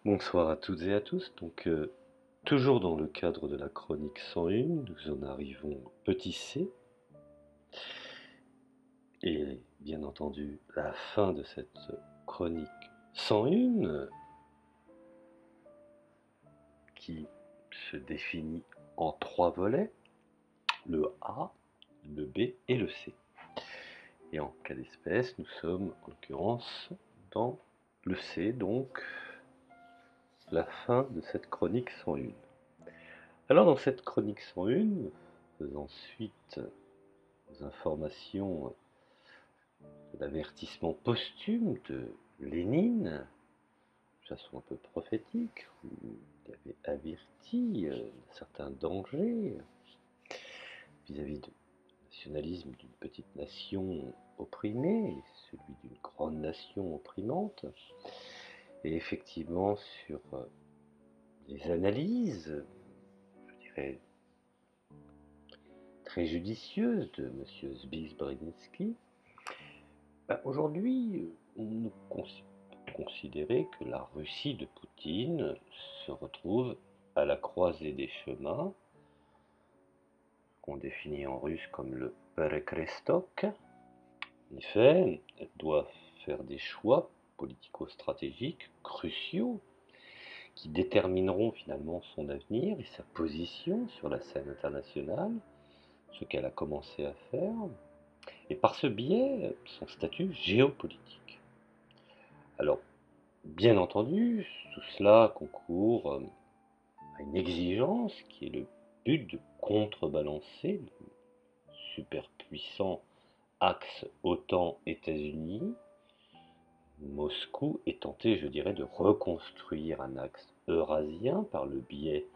Bonsoir à toutes et à tous. Toujours dans le cadre de la chronique 101, nous en arrivons au petit C. Et bien entendu, la fin de cette chronique 101, qui se définit en trois volets, le A, le B et le C. Et en cas d'espèce, nous sommes en l'occurrence dans le C, donc la fin de cette chronique 101. Alors dans cette chronique 101, faisant suite aux informations de l'avertissement posthume de Lénine, de façon un peu prophétique, où il avait averti certains dangers vis-à-vis du nationalisme d'une petite nation opprimée et celui d'une grande nation opprimante. Et effectivement, sur les analyses, je dirais, très judicieuses de M. Zbigniew-Brzezinski, aujourd'hui, on considérer que la Russie de Poutine se retrouve à la croisée des chemins, qu'on définit en russe comme le Perekrestok. En effet, elle doit faire des choix politico-stratégiques cruciaux qui détermineront finalement son avenir et sa position sur la scène internationale, ce qu'elle a commencé à faire, et par ce biais, son statut géopolitique. Alors, bien entendu, tout cela concourt à une exigence qui est le but de contrebalancer le superpuissant axe OTAN-États-Unis. Moscou est tenté, je dirais, de reconstruire un axe eurasien par le biais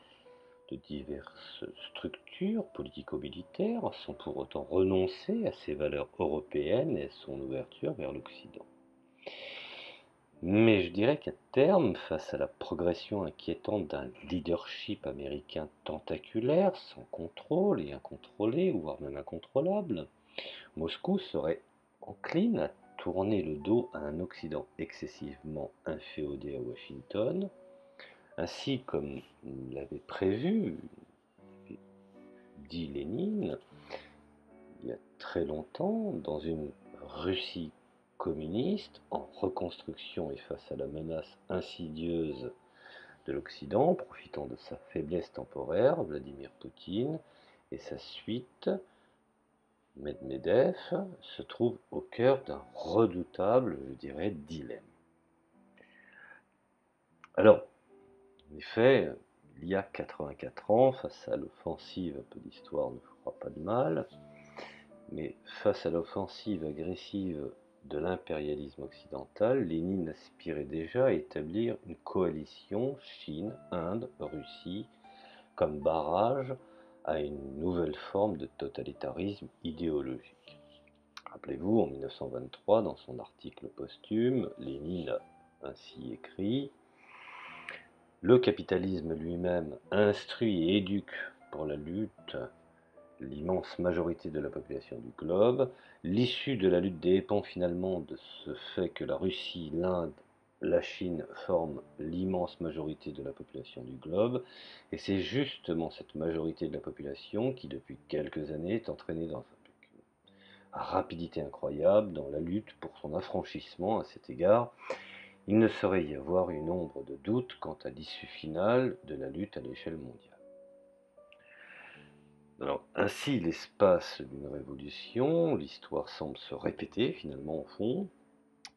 de diverses structures politico-militaires, sans pour autant renoncer à ses valeurs européennes et à son ouverture vers l'Occident. Mais je dirais qu'à terme, face à la progression inquiétante d'un leadership américain tentaculaire, sans contrôle et incontrôlé, voire même incontrôlable, Moscou serait encline à tourner le dos à un Occident excessivement inféodé à Washington, ainsi comme l'avait prévu, dit Lénine, il y a très longtemps, dans une Russie communiste, en reconstruction et face à la menace insidieuse de l'Occident, profitant de sa faiblesse temporaire, Vladimir Poutine et sa suite, Medvedev, se trouve au cœur d'un redoutable, je dirais, dilemme. Alors, en effet, il y a 84 ans, face à l'offensive, un peu d'histoire ne fera pas de mal, mais face à l'offensive agressive de l'impérialisme occidental, Lénine aspirait déjà à établir une coalition Chine, Inde, Russie comme barrage à une nouvelle forme de totalitarisme idéologique. Rappelez-vous, en 1923, dans son article posthume, Lénine a ainsi écrit: le capitalisme lui-même instruit et éduque pour la lutte l'immense majorité de la population du globe. L'issue de la lutte dépend finalement de ce fait que la Russie, l'Inde, la Chine forment l'immense majorité de la population du globe, et c'est justement cette majorité de la population qui, depuis quelques années, est entraînée dans une rapidité incroyable dans la lutte pour son affranchissement. À cet égard, il ne saurait y avoir une ombre de doute quant à l'issue finale de la lutte à l'échelle mondiale. Alors, ainsi, l'espace d'une révolution, l'histoire semble se répéter finalement au fond,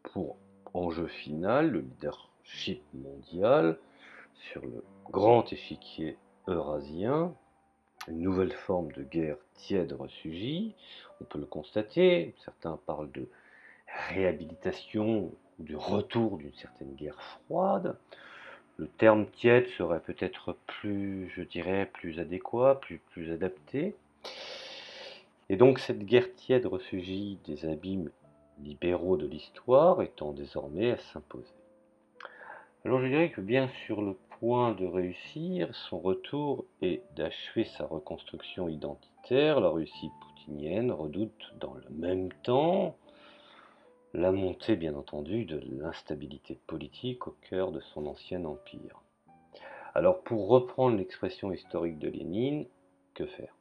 pour enjeu final le leadership mondial sur le grand échiquier eurasien, une nouvelle forme de guerre tiède ressurgit, on peut le constater, certains parlent de réhabilitation ou du retour d'une certaine guerre froide. Le terme tiède serait peut-être plus, je dirais, plus adéquat, plus adapté. Et donc cette guerre tiède ressurgit des abîmes libéraux de l'histoire étant désormais à s'imposer. Alors je dirais que bien sur le point de réussir son retour et d'achever sa reconstruction identitaire, la Russie poutinienne redoute dans le même temps la montée, bien entendu, de l'instabilité politique au cœur de son ancien empire. Alors, pour reprendre l'expression historique de Lénine, que faire?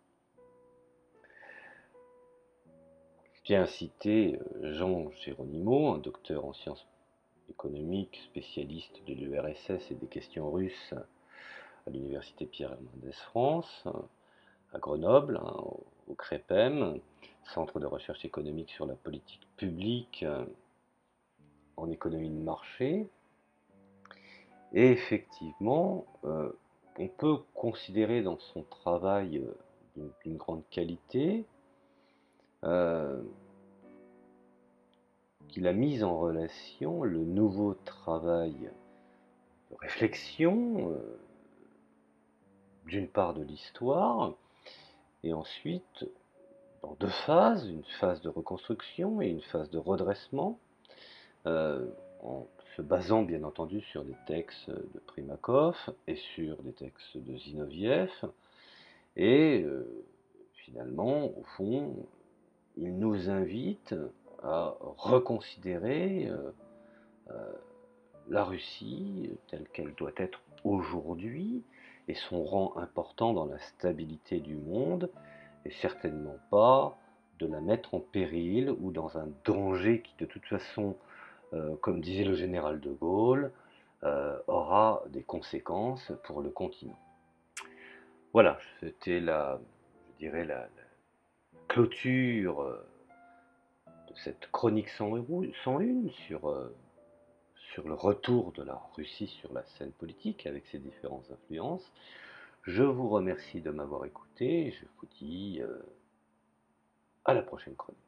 Je tiens à citer Jean Géronimo, un docteur en sciences économiques, spécialiste de l'URSS et des questions russes à l'université Pierre-Mendès France, à Grenoble, hein, au CREPEM, Centre de recherche économique sur la politique publique en économie de marché. Et effectivement, on peut considérer dans son travail d'une grande qualité euh, qu'il a mis en relation le nouveau travail de réflexion, d'une part de l'histoire, et ensuite dans deux phases, une phase de reconstruction et une phase de redressement, en se basant bien entendu sur des textes de Primakov et sur des textes de Zinoviev. Et finalement, au fond, il nous invite à reconsidérer la Russie telle qu'elle doit être aujourd'hui et son rang important dans la stabilité du monde, et certainement pas de la mettre en péril ou dans un danger qui de toute façon, comme disait le général de Gaulle, aura des conséquences pour le continent. Voilà, c'était je dirais la clôture de cette chronique 101 sur le retour de la Russie sur la scène politique avec ses différentes influences. Je vous remercie de m'avoir écouté et je vous dis à la prochaine chronique.